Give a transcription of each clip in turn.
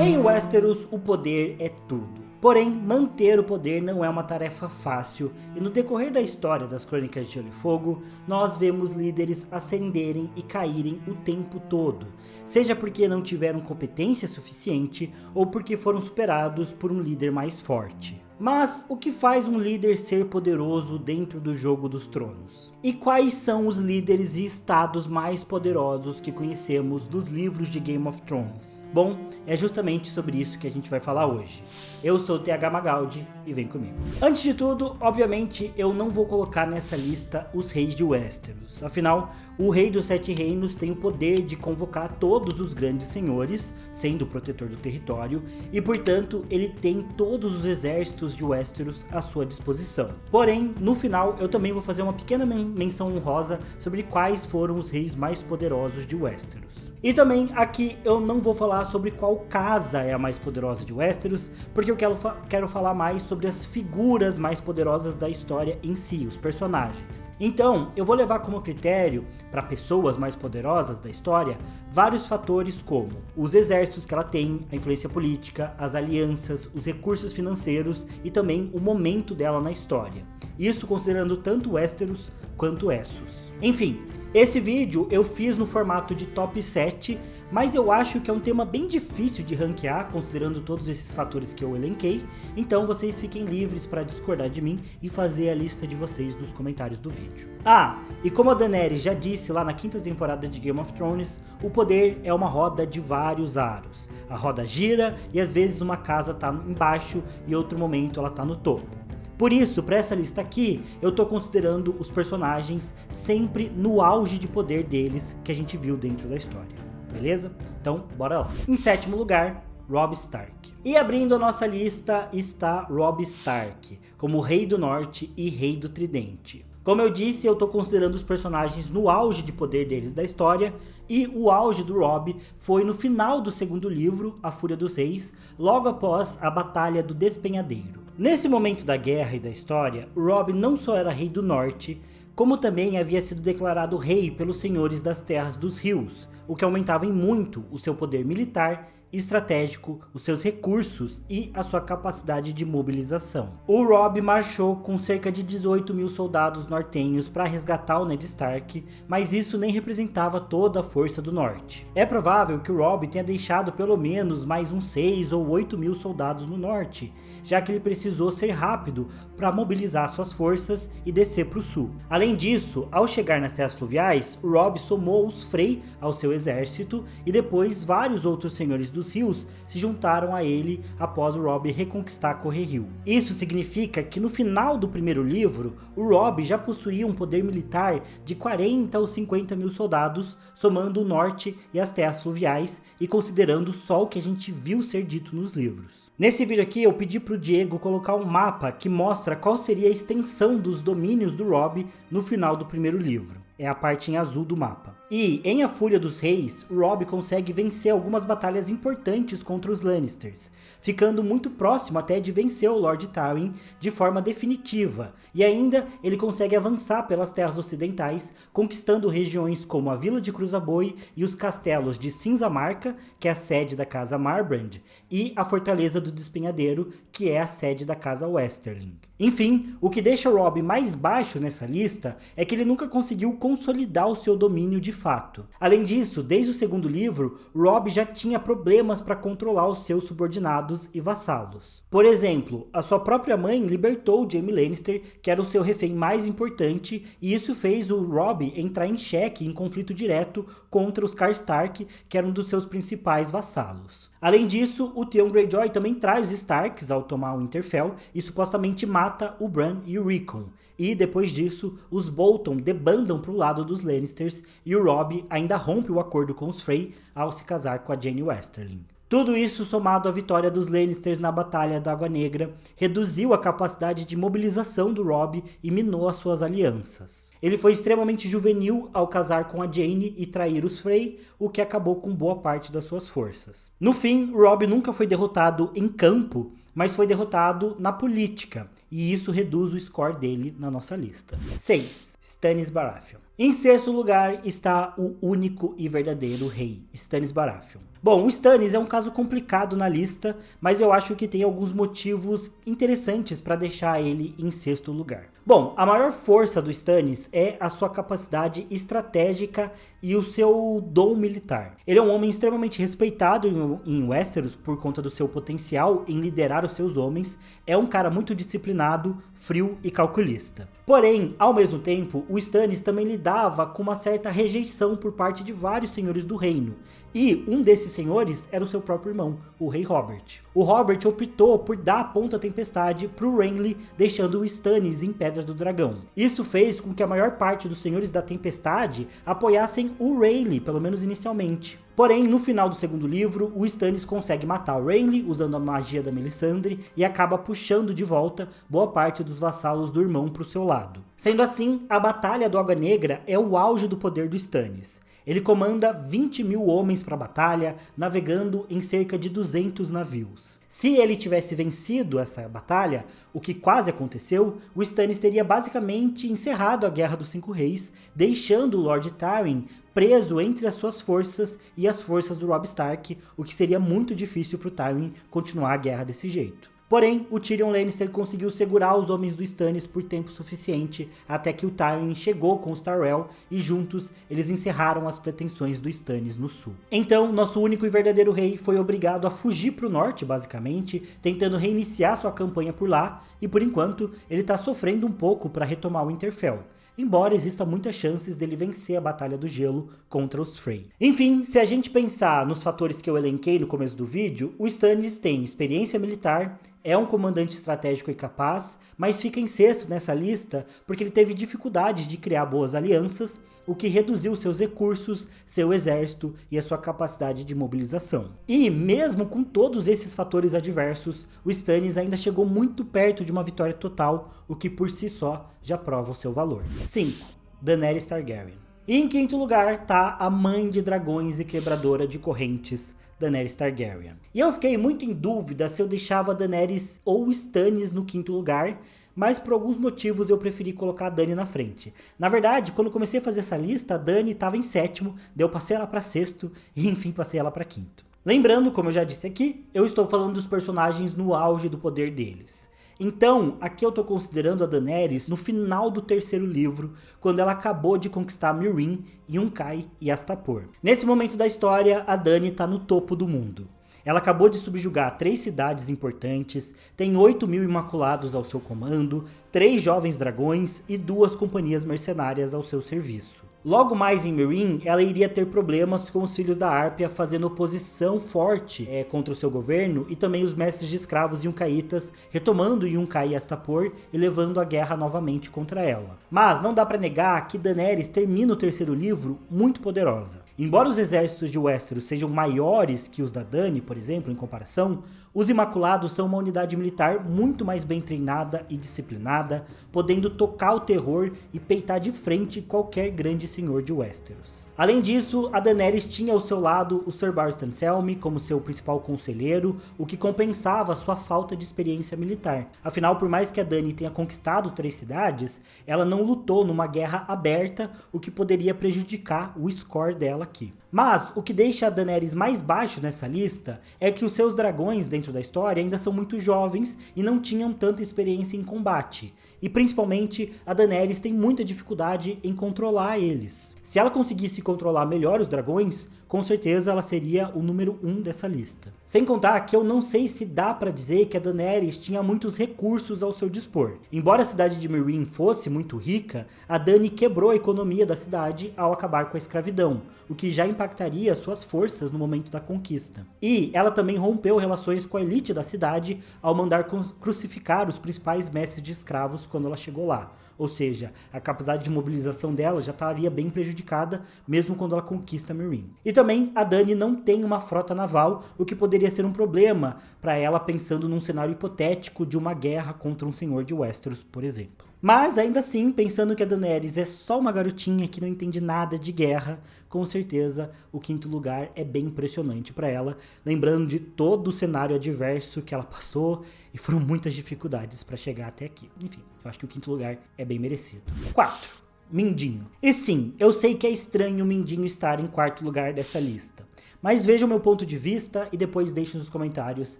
Em Westeros, o poder é tudo. Porém, manter o poder não é uma tarefa fácil, e no decorrer da história das Crônicas de Gelo e Fogo, nós vemos líderes ascenderem e caírem o tempo todo, seja porque não tiveram competência suficiente ou porque foram superados por um líder mais forte. Mas o que faz um líder ser poderoso dentro do Jogo dos Tronos? E quais são os líderes e estados mais poderosos que conhecemos dos livros de Game of Thrones? Bom, é justamente sobre isso que a gente vai falar hoje. Eu sou o TH Magaldi e vem comigo. Antes de tudo, obviamente, eu não vou colocar nessa lista os reis de Westeros. Afinal, o rei dos Sete Reinos tem o poder de convocar todos os grandes senhores, sendo o protetor do território, e portanto ele tem todos os exércitos de Westeros à sua disposição. Porém, no final eu também vou fazer uma pequena menção honrosa sobre quais foram os reis mais poderosos de Westeros. E também aqui eu não vou falar sobre qual casa é a mais poderosa de Westeros, porque eu quero falar mais sobre as figuras mais poderosas da história em si, os personagens. Então, eu vou levar como critério para pessoas mais poderosas da história, vários fatores como os exércitos que ela tem, a influência política, as alianças, os recursos financeiros e também o momento dela na história. Isso considerando tanto Westeros quanto Essos. Enfim, esse vídeo eu fiz no formato de top 7, mas eu acho que é um tema bem difícil de ranquear, considerando todos esses fatores que eu elenquei, então vocês fiquem livres para discordar de mim e fazer a lista de vocês nos comentários do vídeo. Ah, e como a Daenerys já disse lá na 5ª temporada de Game of Thrones, o poder é uma roda de vários aros. A roda gira e às vezes uma casa tá embaixo e outro momento ela tá no topo. Por isso, para essa lista aqui, eu tô considerando os personagens sempre no auge de poder deles que a gente viu dentro da história, beleza? Então, bora lá. Em 7º lugar, Robb Stark. E abrindo a nossa lista está Robb Stark, como Rei do Norte e Rei do Tridente. Como eu disse, eu tô considerando os personagens no auge de poder deles da história, e o auge do Robb foi no final do 2º livro, A Fúria dos Reis, logo após a Batalha do Despenhadeiro. Nesse momento da guerra e da história, Robb não só era rei do norte, como também havia sido declarado rei pelos senhores das terras dos rios, o que aumentava em muito o seu poder militar, estratégico, os seus recursos e a sua capacidade de mobilização. O Robb marchou com cerca de 18.000 soldados nortenhos para resgatar o Ned Stark, mas isso nem representava toda a força do norte. É provável que o Robb tenha deixado pelo menos mais uns 6 ou 8.000 soldados no norte, já que ele precisou ser rápido para mobilizar suas forças e descer para o sul. Além disso, ao chegar nas terras fluviais, o Robb somou os Frey ao seu exército e depois vários outros senhores dos rios se juntaram a ele após o Robb reconquistar Correrio. Isso significa que no final do 1º livro, o Robb já possuía um poder militar de 40 ou 50.000 soldados, somando o norte e as terras fluviais e considerando só o que a gente viu ser dito nos livros. Nesse vídeo aqui eu pedi pro Diego colocar um mapa que mostra qual seria a extensão dos domínios do Robb no final do 1º livro. É a parte em azul do mapa. E, em A Fúria dos Reis, Robb consegue vencer algumas batalhas importantes contra os Lannisters, ficando muito próximo até de vencer o Lord Tywin de forma definitiva, e ainda ele consegue avançar pelas terras ocidentais, conquistando regiões como a Vila de Cruzaboi e os castelos de Cinza Marca, que é a sede da Casa Marbrand, e a Fortaleza do Despenhadeiro, que é a sede da Casa Westerling. Enfim, o que deixa o Robb mais baixo nessa lista é que ele nunca conseguiu consolidar o seu domínio de fato. Além disso, desde o 2º livro, Robb já tinha problemas para controlar os seus subordinados e vassalos. Por exemplo, a sua própria mãe libertou Jaime Lannister, que era o seu refém mais importante, e isso fez o Robb entrar em xeque em conflito direto contra os Karstark, que eram um dos seus principais vassalos. Além disso, o Theon Greyjoy também traz os Starks ao tomar o Winterfell e supostamente mata o Bran e o Rickon. E depois disso, os Bolton debandam para o lado dos Lannisters e o Robb ainda rompe o acordo com os Frey ao se casar com a Jaime Westerling. Tudo isso somado à vitória dos Lannisters na Batalha da Água Negra, reduziu a capacidade de mobilização do Robb e minou as suas alianças. Ele foi extremamente juvenil ao casar com a Jaime e trair os Frey, o que acabou com boa parte das suas forças. No fim, Robb nunca foi derrotado em campo, mas foi derrotado na política, e isso reduz o score dele na nossa lista. 6. Stannis Baratheon. Em sexto lugar está o único e verdadeiro rei, Stannis Baratheon. Bom, o Stannis é um caso complicado na lista, mas eu acho que tem alguns motivos interessantes para deixar ele em sexto lugar. Bom, a maior força do Stannis é a sua capacidade estratégica e o seu dom militar. Ele é um homem extremamente respeitado em Westeros por conta do seu potencial em liderar os seus homens, é um cara muito disciplinado, frio e calculista. Porém, ao mesmo tempo, o Stannis também lidava com uma certa rejeição por parte de vários senhores do reino, e um desses senhores era o seu próprio irmão, o rei Robert. O Robert optou por dar a ponta à tempestade para o Renly, deixando o Stannis em Pedra do Dragão. Isso fez com que a maior parte dos senhores da tempestade apoiassem o Renly, pelo menos inicialmente. Porém, no final do segundo livro, o Stannis consegue matar o Renly usando a magia da Melisandre e acaba puxando de volta boa parte dos vassalos do irmão para o seu lado. Sendo assim, a Batalha do Água Negra é o auge do poder do Stannis. Ele comanda 20 mil homens para a batalha, navegando em cerca de 200 navios. Se ele tivesse vencido essa batalha, o que quase aconteceu, o Stannis teria basicamente encerrado a Guerra dos Cinco Reis, deixando o Lord Tywin preso entre as suas forças e as forças do Robb Stark, o que seria muito difícil para o Tywin continuar a guerra desse jeito. Porém, o Tyrion Lannister conseguiu segurar os homens do Stannis por tempo suficiente até que o Tywin chegou com os Tyrell e juntos eles encerraram as pretensões do Stannis no sul. Então, nosso único e verdadeiro rei foi obrigado a fugir para o norte, basicamente, tentando reiniciar sua campanha por lá, e por enquanto ele está sofrendo um pouco para retomar o Winterfell, embora exista muitas chances dele vencer a Batalha do Gelo contra os Frey. Enfim, se a gente pensar nos fatores que eu elenquei no começo do vídeo, o Stannis tem experiência militar, é um comandante estratégico e capaz, mas fica em sexto nessa lista porque ele teve dificuldades de criar boas alianças, o que reduziu seus recursos, seu exército e a sua capacidade de mobilização. E mesmo com todos esses fatores adversos, o Stannis ainda chegou muito perto de uma vitória total, o que por si só já prova o seu valor. 5. Daenerys Targaryen. E em quinto lugar tá a mãe de dragões e quebradora de correntes, Daenerys Targaryen. E eu fiquei muito em dúvida se eu deixava Daenerys ou Stannis no quinto lugar, mas por alguns motivos eu preferi colocar a Dany na frente. Na verdade, quando eu comecei a fazer essa lista, a Dany estava em sétimo, daí eu passei ela para sexto e enfim passei ela para quinto. Lembrando, como eu já disse aqui, eu estou falando dos personagens no auge do poder deles. Então, aqui eu tô considerando a Daenerys no final do terceiro livro, quando ela acabou de conquistar Meereen, Yunkai e Astapor. Nesse momento da história, a Dany tá no topo do mundo. Ela acabou de subjugar 3 cidades importantes, tem 8 mil imaculados ao seu comando, 3 jovens dragões e 2 companhias mercenárias ao seu serviço. Logo mais em Meereen, ela iria ter problemas com os filhos da Árpia fazendo oposição forte contra o seu governo e também os mestres de escravos Yunkaitas retomando Yunkai e Astapor e levando a guerra novamente contra ela. Mas não dá pra negar que Daenerys termina o terceiro livro muito poderosa. Embora os exércitos de Westeros sejam maiores que os da Dany, por exemplo, em comparação, os Imaculados são uma unidade militar muito mais bem treinada e disciplinada, podendo tocar o terror e peitar de frente qualquer grande senhor de Westeros. Além disso, a Daenerys tinha ao seu lado o Sir Barristan Selmy como seu principal conselheiro, o que compensava sua falta de experiência militar. Afinal, por mais que a Dany tenha conquistado 3 cidades, ela não lutou numa guerra aberta, o que poderia prejudicar o score dela aqui. Mas o que deixa a Daenerys mais baixo nessa lista é que os seus dragões dentro da história ainda são muito jovens e não tinham tanta experiência em combate. E principalmente a Daenerys tem muita dificuldade em controlar eles. Se ela conseguisse controlar melhor os dragões, com certeza ela seria o número 1 dessa lista. Sem contar que eu não sei se dá pra dizer que a Daenerys tinha muitos recursos ao seu dispor. Embora a cidade de Meereen fosse muito rica, a Dany quebrou a economia da cidade ao acabar com a escravidão, o que já impactaria suas forças no momento da conquista. E ela também rompeu relações com a elite da cidade ao mandar crucificar os principais mestres de escravos quando ela chegou lá. Ou seja, a capacidade de mobilização dela já estaria bem prejudicada, mesmo quando ela conquista Meereen. E também a Dany não tem uma frota naval, o que poderia ser um problema para ela pensando num cenário hipotético de uma guerra contra um senhor de Westeros, por exemplo. Mas ainda assim, pensando que a Daenerys é só uma garotinha que não entende nada de guerra, com certeza o quinto lugar é bem impressionante para ela, lembrando de todo o cenário adverso que ela passou e foram muitas dificuldades para chegar até aqui. Enfim, eu acho que o quinto lugar é bem merecido. 4. Mindinho. E sim, eu sei que é estranho o Mindinho estar em quarto lugar dessa lista, mas vejam meu ponto de vista e depois deixem nos comentários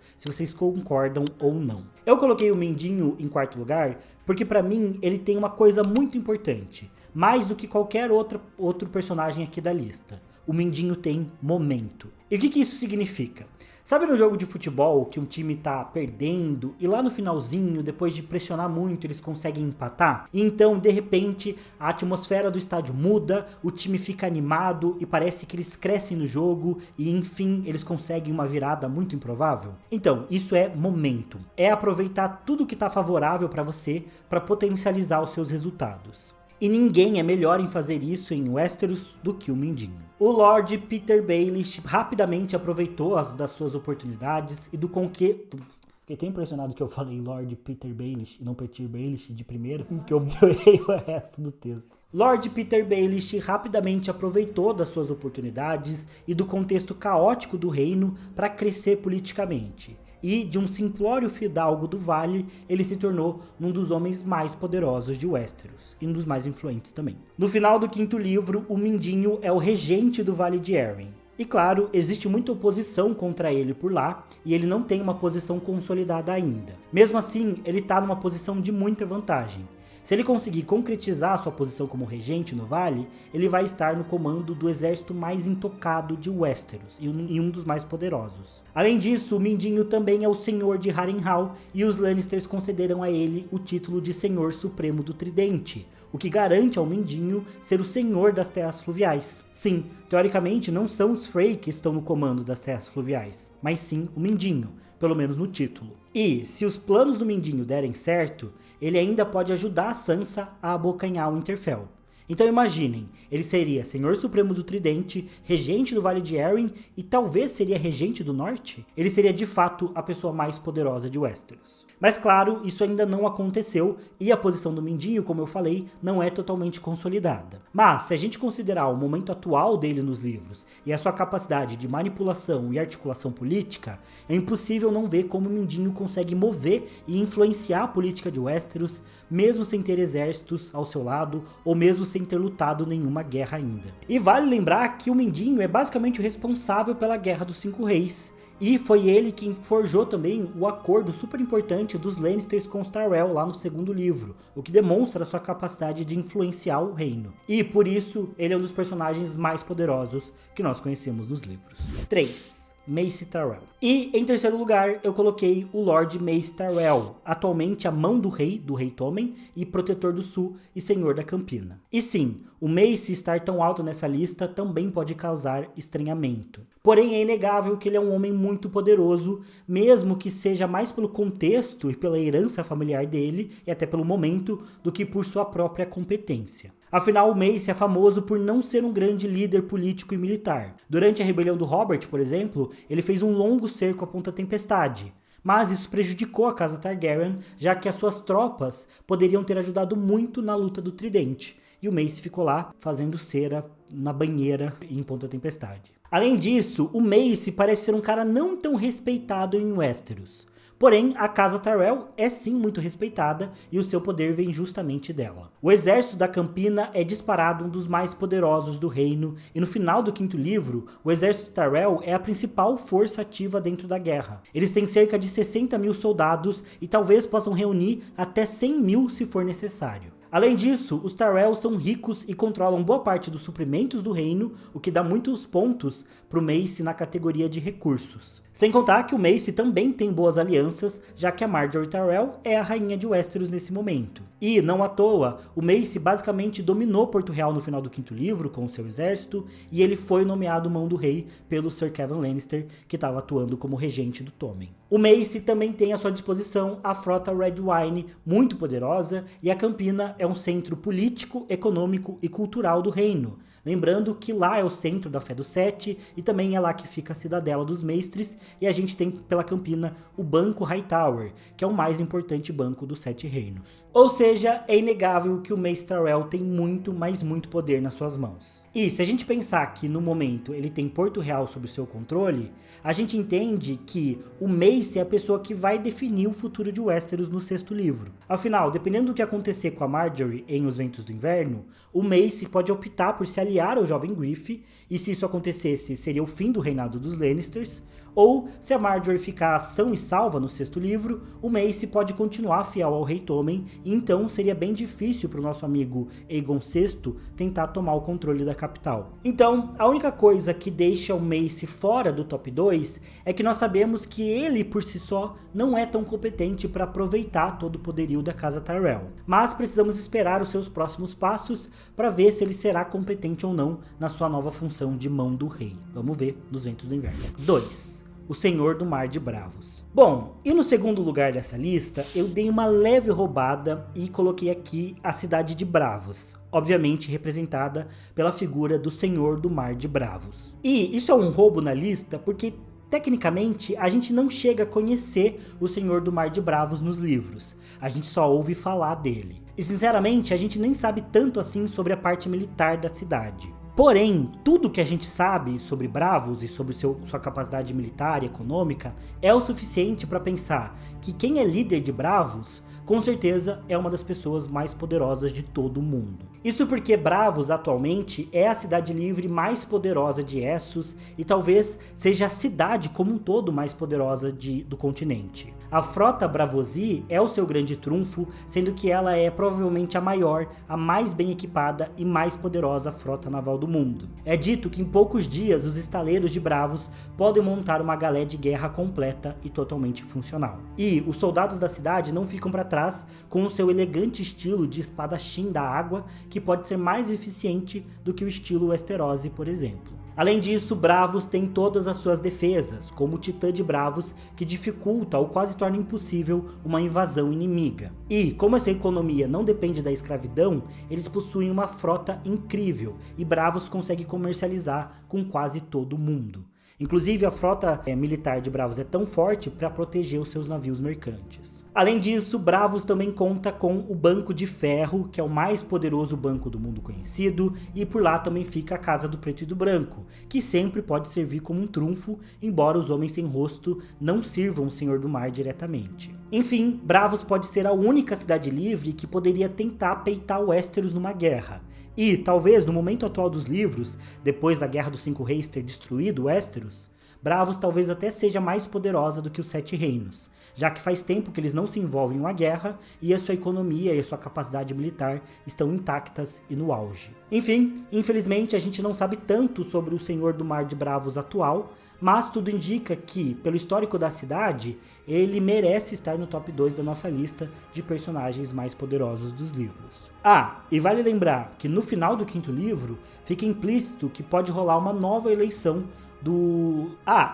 se vocês concordam ou não. Eu coloquei o Mindinho em quarto lugar porque pra mim ele tem uma coisa muito importante, mais do que qualquer outro personagem aqui da lista. O Mindinho tem momento. E o que isso significa? Sabe no jogo de futebol que um time tá perdendo e lá no finalzinho, depois de pressionar muito, eles conseguem empatar? E então, de repente, a atmosfera do estádio muda, o time fica animado e parece que eles crescem no jogo e enfim, eles conseguem uma virada muito improvável? Então, isso é momento. É aproveitar tudo que tá favorável para você para potencializar os seus resultados. E ninguém é melhor em fazer isso em Westeros do que o Mindinho. O Lord Peter Baelish rapidamente aproveitou das suas oportunidades e do Fiquei tão impressionado que eu falei Lord Peter Baelish e não Peter Baelish de primeiro, que eu errei o resto do texto. Lord Peter Baelish rapidamente aproveitou das suas oportunidades e do contexto caótico do reino para crescer politicamente. E de um simplório fidalgo do vale, ele se tornou um dos homens mais poderosos de Westeros, e um dos mais influentes também. No final do quinto livro, o Mindinho é o regente do Vale de Arryn. E claro, existe muita oposição contra ele por lá, e ele não tem uma posição consolidada ainda. Mesmo assim, ele está numa posição de muita vantagem. Se ele conseguir concretizar sua posição como regente no vale, ele vai estar no comando do exército mais intocado de Westeros e um dos mais poderosos. Além disso, o Mindinho também é o senhor de Harrenhal e os Lannisters concederam a ele o título de Senhor Supremo do Tridente, o que garante ao Mindinho ser o senhor das terras fluviais. Sim, teoricamente não são os Frey que estão no comando das terras fluviais, mas sim o Mindinho, pelo menos no título. E, se os planos do Mindinho derem certo, ele ainda pode ajudar a Sansa a abocanhar o Winterfell. Então imaginem, ele seria Senhor Supremo do Tridente, regente do Vale de Arryn e talvez seria regente do Norte? Ele seria de fato a pessoa mais poderosa de Westeros. Mas claro, isso ainda não aconteceu e a posição do Mindinho, como eu falei, não é totalmente consolidada. Mas se a gente considerar o momento atual dele nos livros e a sua capacidade de manipulação e articulação política, é impossível não ver como o Mindinho consegue mover e influenciar a política de Westeros, mesmo sem ter exércitos ao seu lado ou mesmo sem ter lutado nenhuma guerra ainda. E vale lembrar que o Mindinho é basicamente o responsável pela Guerra dos Cinco Reis, e foi ele quem forjou também o acordo super importante dos Lannisters com os Tyrell lá no segundo livro, o que demonstra sua capacidade de influenciar o reino. E por isso, ele é um dos personagens mais poderosos que nós conhecemos nos livros. 3. Mace Tyrell. E em terceiro lugar, eu coloquei o Lord Mace Tyrell, atualmente a mão do rei Tommen e protetor do sul e senhor da Campina. E sim, o Mace estar tão alto nessa lista também pode causar estranhamento. Porém, é inegável que ele é um homem muito poderoso, mesmo que seja mais pelo contexto e pela herança familiar dele, e até pelo momento, do que por sua própria competência. Afinal, o Mace é famoso por não ser um grande líder político e militar. Durante a rebelião do Robert, por exemplo, ele fez um longo cerco à Ponta Tempestade. Mas isso prejudicou a casa Targaryen, já que as suas tropas poderiam ter ajudado muito na luta do Tridente. E o Mace ficou lá fazendo cera na banheira em Ponta Tempestade. Além disso, o Mace parece ser um cara não tão respeitado em Westeros. Porém, a casa Tyrell é sim muito respeitada e o seu poder vem justamente dela. O exército da Campina é disparado um dos mais poderosos do reino e no final do quinto livro, o exército Tyrell é a principal força ativa dentro da guerra. Eles têm cerca de 60 mil soldados e talvez possam reunir até 100 mil se for necessário. Além disso, os Tyrell são ricos e controlam boa parte dos suprimentos do reino, o que dá muitos pontos para o Mace na categoria de recursos. Sem contar que o Mace também tem boas alianças, já que a Marjorie Tyrell é a rainha de Westeros nesse momento. E, não à toa, o Mace basicamente dominou Porto Real no final do quinto livro com o seu exército, e ele foi nomeado Mão do Rei pelo Sir Kevan Lannister, que estava atuando como regente do Tommen. O Mace também tem à sua disposição a frota Red Wine, muito poderosa, e a Campina é um centro político, econômico e cultural do reino. Lembrando que lá é o centro da Fé dos Sete e também é lá que fica a Cidadela dos Mestres e a gente tem pela campina o Banco Hightower, que é o mais importante banco dos Sete Reinos. Ou seja, é inegável que o Mace Tyrell tem muito, mas muito poder nas suas mãos. E se a gente pensar que no momento ele tem Porto Real sob seu controle, a gente entende que o Mace é a pessoa que vai definir o futuro de Westeros no sexto livro. Afinal, dependendo do que acontecer com a Margaery em Os Ventos do Inverno, o Mace pode optar por se aliar ao jovem Griff, e se isso acontecesse seria o fim do reinado dos Lannisters, ou se a Margaery ficar sã e salva no sexto livro, o Mace pode continuar fiel ao Rei Tommen, e então seria bem difícil para o nosso amigo Aegon VI tentar tomar o controle da capital. Então, a única coisa que deixa o Mace fora do top 2 é que nós sabemos que ele por si só não é tão competente para aproveitar todo o poderio da casa Tyrell. Mas precisamos esperar os seus próximos passos para ver se ele será competente ou não na sua nova função de mão do rei. Vamos ver nos Ventos do Inverno. 2. O Senhor do Mar de Bravos. Bom, e no segundo lugar dessa lista, eu dei uma leve roubada e coloquei aqui a cidade de Bravos, obviamente representada pela figura do Senhor do Mar de Bravos. E isso é um roubo na lista porque tecnicamente a gente não chega a conhecer o Senhor do Mar de Bravos nos livros, a gente só ouve falar dele. E sinceramente a gente nem sabe tanto assim sobre a parte militar da cidade. Porém, tudo que a gente sabe sobre Bravos e sobre sua capacidade militar e econômica é o suficiente para pensar que quem é líder de Bravos, com certeza é uma das pessoas mais poderosas de todo o mundo. Isso porque Bravos atualmente é a cidade livre mais poderosa de Essos e talvez seja a cidade como um todo mais poderosa do continente. A frota Braavosi é o seu grande trunfo, sendo que ela é provavelmente a maior, a mais bem equipada e mais poderosa frota naval do mundo. É dito que em poucos dias os estaleiros de Bravos podem montar uma galé de guerra completa e totalmente funcional. E os soldados da cidade não ficam para trás com o seu elegante estilo de espadachim da água, que pode ser mais eficiente do que o estilo Westerosi, por exemplo. Além disso, Bravos tem todas as suas defesas, como o Titã de Bravos, que dificulta ou quase torna impossível uma invasão inimiga. E, como essa economia não depende da escravidão, eles possuem uma frota incrível, e Bravos consegue comercializar com quase todo mundo. Inclusive, a frota militar de Bravos é tão forte para proteger os seus navios mercantes. Além disso, Bravos também conta com o Banco de Ferro, que é o mais poderoso banco do mundo conhecido, e por lá também fica a Casa do Preto e do Branco, que sempre pode servir como um trunfo, embora os homens sem rosto não sirvam o Senhor do Mar diretamente. Enfim, Bravos pode ser a única cidade livre que poderia tentar peitar Westeros numa guerra. E, talvez, no momento atual dos livros, depois da Guerra dos Cinco Reis ter destruído Westeros, Bravos talvez até seja mais poderosa do que os Sete Reinos, já que faz tempo que eles não se envolvem em uma guerra e a sua economia e a sua capacidade militar estão intactas e no auge. Enfim, infelizmente a gente não sabe tanto sobre o Senhor do Mar de Bravos atual, mas tudo indica que, pelo histórico da cidade, ele merece estar no top 2 da nossa lista de personagens mais poderosos dos livros. Ah, e vale lembrar que no final do quinto livro fica implícito que pode rolar uma nova eleição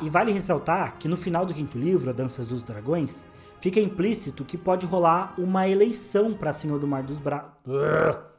e vale ressaltar que no final do quinto livro, A Dança dos Dragões, fica implícito que pode rolar uma eleição para Senhor do Mar dos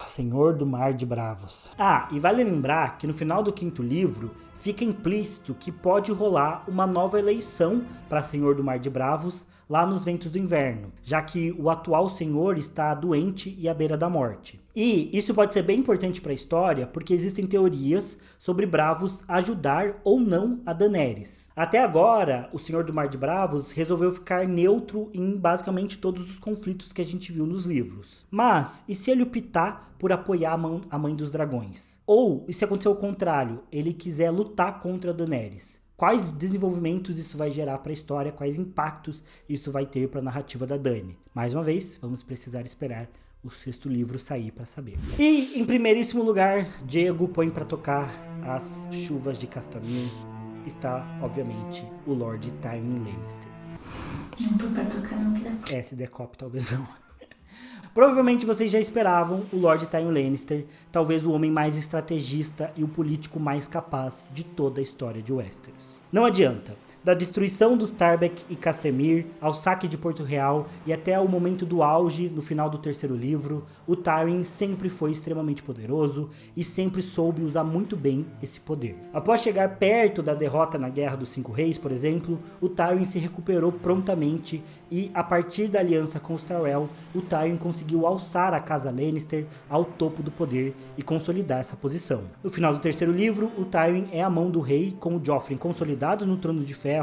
Senhor do Mar de Bravos. Ah, e vale lembrar que no final do quinto livro fica implícito que pode rolar uma nova eleição para Senhor do Mar de Bravos lá nos Ventos do Inverno, já que o atual senhor está doente e à beira da morte. E isso pode ser bem importante para a história, porque existem teorias sobre Bravos ajudar ou não a Daenerys. Até agora, o Senhor do Mar de Bravos resolveu ficar neutro em basicamente todos os conflitos que a gente viu nos livros. Mas, e se ele optar por apoiar a Mãe dos Dragões? Ou, e se acontecer o contrário, ele quiser lutar contra a Daenerys? Quais desenvolvimentos isso vai gerar para a história, quais impactos isso vai ter para a narrativa da Dany? Mais uma vez, vamos precisar esperar o sexto livro sair para saber. E, em primeiríssimo lugar, Diego põe para tocar As Chuvas de Castamir. Está, obviamente, o Lord Tywin Lannister. Não põe pra tocar não, que dá. Se der copy, talvez não. Provavelmente vocês já esperavam o Lord Tywin Lannister, talvez o homem mais estrategista e o político mais capaz de toda a história de Westeros. Não adianta, Da destruição dos Tarbeck e Castamir, ao saque de Porto Real e até o momento do auge no final do terceiro livro, o Tywin sempre foi extremamente poderoso e sempre soube usar muito bem esse poder. Após chegar perto da derrota na Guerra dos Cinco Reis, por exemplo, o Tywin se recuperou prontamente e, a partir da aliança com os Tyrell, o Tywin conseguiu alçar a Casa Lannister ao topo do poder e consolidar essa posição. No final do terceiro livro, o Tywin é a mão do rei, com o Joffrey consolidado no Trono de Ferro,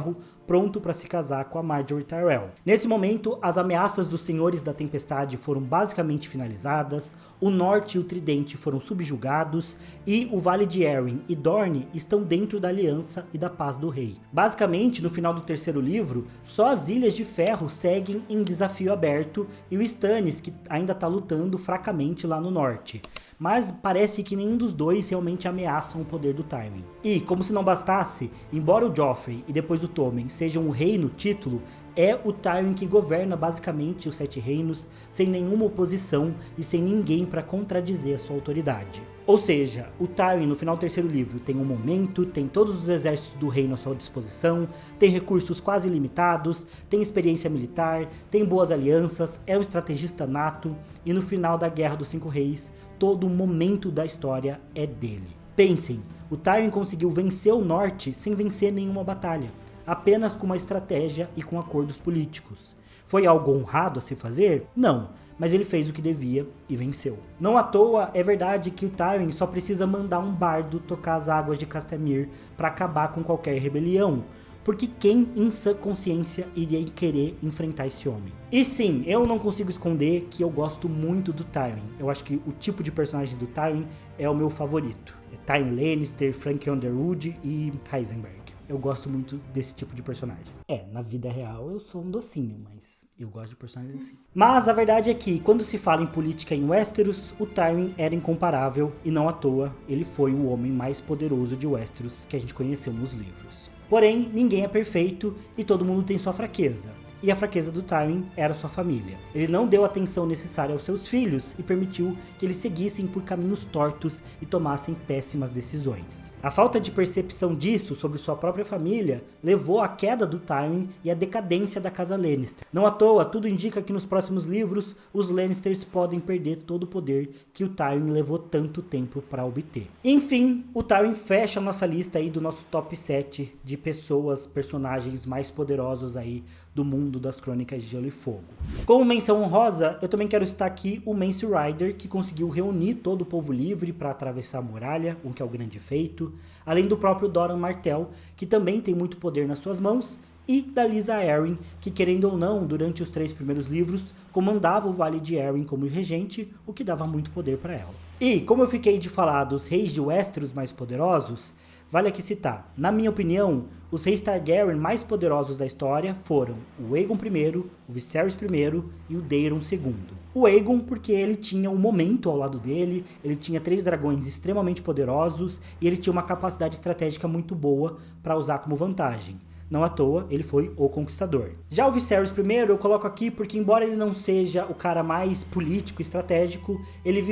pronto para se casar com a Marjorie Tyrell. Nesse momento, as ameaças dos Senhores da Tempestade foram basicamente finalizadas, o Norte e o Tridente foram subjugados e o Vale de Arryn e Dorne estão dentro da aliança e da paz do rei. Basicamente, no final do terceiro livro, só as Ilhas de Ferro seguem em desafio aberto e o Stannis, que ainda está lutando fracamente lá no norte. Mas parece que nenhum dos dois realmente ameaçam o poder do Tywin. E, como se não bastasse, embora o Joffrey e depois o Tommen sejam o rei no título, é o Tywin que governa basicamente os Sete Reinos, sem nenhuma oposição e sem ninguém para contradizer a sua autoridade. Ou seja, o Tywin no final do terceiro livro tem um momento, tem todos os exércitos do reino à sua disposição, tem recursos quase ilimitados, tem experiência militar, tem boas alianças, é um estrategista nato e no final da Guerra dos Cinco Reis, todo o momento da história é dele. Pensem, o Tywin conseguiu vencer o norte sem vencer nenhuma batalha, apenas com uma estratégia e com acordos políticos. Foi algo honrado a se fazer? Não, mas ele fez o que devia e venceu. Não à toa é verdade que o Tywin só precisa mandar um bardo tocar as águas de Castamir para acabar com qualquer rebelião, porque quem em sã consciência iria querer enfrentar esse homem? E sim, eu não consigo esconder que eu gosto muito do Tywin. Eu acho que o tipo de personagem do Tywin é o meu favorito. É Tywin Lannister, Frank Underwood e Heisenberg. Eu gosto muito desse tipo de personagem. Na vida real eu sou um docinho, mas eu gosto de personagens assim. Mas a verdade é que, quando se fala em política em Westeros, o Tywin era incomparável e não à toa ele foi o homem mais poderoso de Westeros que a gente conheceu nos livros. Porém, ninguém é perfeito e todo mundo tem sua fraqueza. E a fraqueza do Tywin era sua família. Ele não deu a atenção necessária aos seus filhos e permitiu que eles seguissem por caminhos tortos e tomassem péssimas decisões. A falta de percepção disso sobre sua própria família levou à queda do Tywin e à decadência da casa Lannister. Não à toa, tudo indica que nos próximos livros, os Lannisters podem perder todo o poder que o Tywin levou tanto tempo para obter. Enfim, o Tywin fecha a nossa lista aí do nosso top 7 de personagens mais poderosos aí do mundo das Crônicas de Gelo e Fogo. Como menção honrosa, eu também quero citar aqui o Mance Rayder, que conseguiu reunir todo o povo livre para atravessar a muralha, o que é o grande feito, além do próprio Doran Martell, que também tem muito poder nas suas mãos, e da Lysa Arryn, que querendo ou não, durante os 3 primeiros livros, comandava o Vale de Arryn como regente, o que dava muito poder para ela. E, como eu fiquei de falar dos reis de Westeros mais poderosos, vale aqui citar, na minha opinião, os reis Targaryen mais poderosos da história foram o Aegon I, o Viserys I e o Daemon II. O Aegon porque ele tinha um momento ao lado dele, ele tinha 3 dragões extremamente poderosos e ele tinha uma capacidade estratégica muito boa para usar como vantagem. Não à toa, ele foi o conquistador. Já o Viserys I eu coloco aqui porque, embora ele não seja o cara mais político e estratégico, ele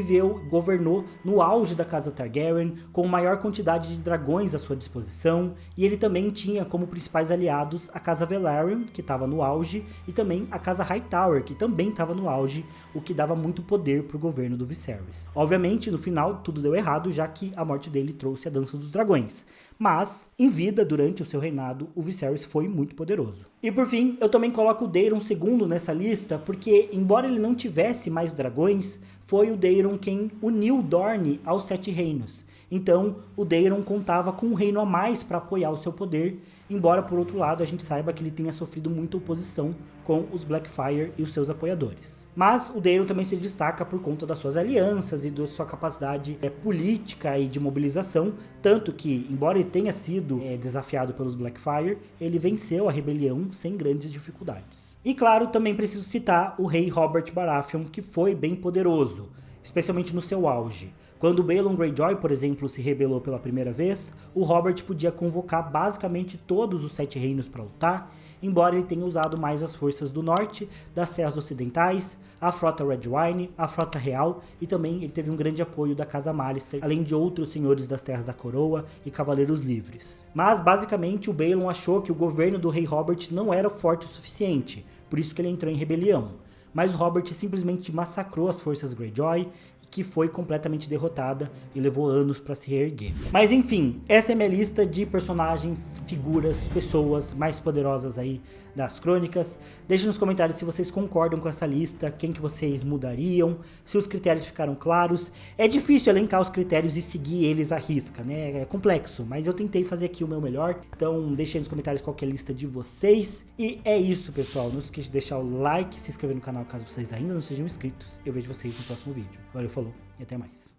governou no auge da casa Targaryen, com maior quantidade de dragões à sua disposição, e ele também tinha como principais aliados a casa Velaryon, que estava no auge, e também a casa Hightower, que também estava no auge, o que dava muito poder para o governo do Viserys. Obviamente, no final, tudo deu errado, já que a morte dele trouxe a Dança dos Dragões. Mas, em vida, durante o seu reinado, o Viserys foi muito poderoso. E por fim, eu também coloco o Daemon II nessa lista, porque, embora ele não tivesse mais dragões, foi o Daemon quem uniu Dorne aos 7 reinos. Então, o Daemon contava com um reino a mais para apoiar o seu poder, embora, por outro lado, a gente saiba que ele tenha sofrido muita oposição com os Blackfyre e os seus apoiadores. Mas o Daemon também se destaca por conta das suas alianças e da sua capacidade política e de mobilização, tanto que, embora ele tenha sido desafiado pelos Blackfyre, ele venceu a rebelião sem grandes dificuldades. E claro, também preciso citar o rei Robert Baratheon, que foi bem poderoso, especialmente no seu auge. Quando o Balon Greyjoy, por exemplo, se rebelou pela primeira vez, o Robert podia convocar basicamente todos os 7 reinos para lutar, embora ele tenha usado mais as forças do norte, das terras ocidentais, a frota Redwyne, a frota real, e também ele teve um grande apoio da Casa Mallister, além de outros senhores das Terras da Coroa e Cavaleiros Livres. Mas basicamente o Balon achou que o governo do rei Robert não era forte o suficiente, por isso que ele entrou em rebelião. Mas Robert simplesmente massacrou as forças Greyjoy, que foi completamente derrotada e levou anos para se reerguer. Mas enfim, essa é a minha lista de personagens, figuras, pessoas mais poderosas aí das crônicas. Deixe nos comentários se vocês concordam com essa lista, quem que vocês mudariam, se os critérios ficaram claros. É difícil elencar os critérios e seguir eles à risca, né? É complexo, mas eu tentei fazer aqui o meu melhor. Então deixe aí nos comentários qual que é a lista de vocês. E é isso, pessoal. Não esqueça de deixar o like, se inscrever no canal caso vocês ainda não sejam inscritos. Eu vejo vocês no próximo vídeo. Valeu, falou e até mais.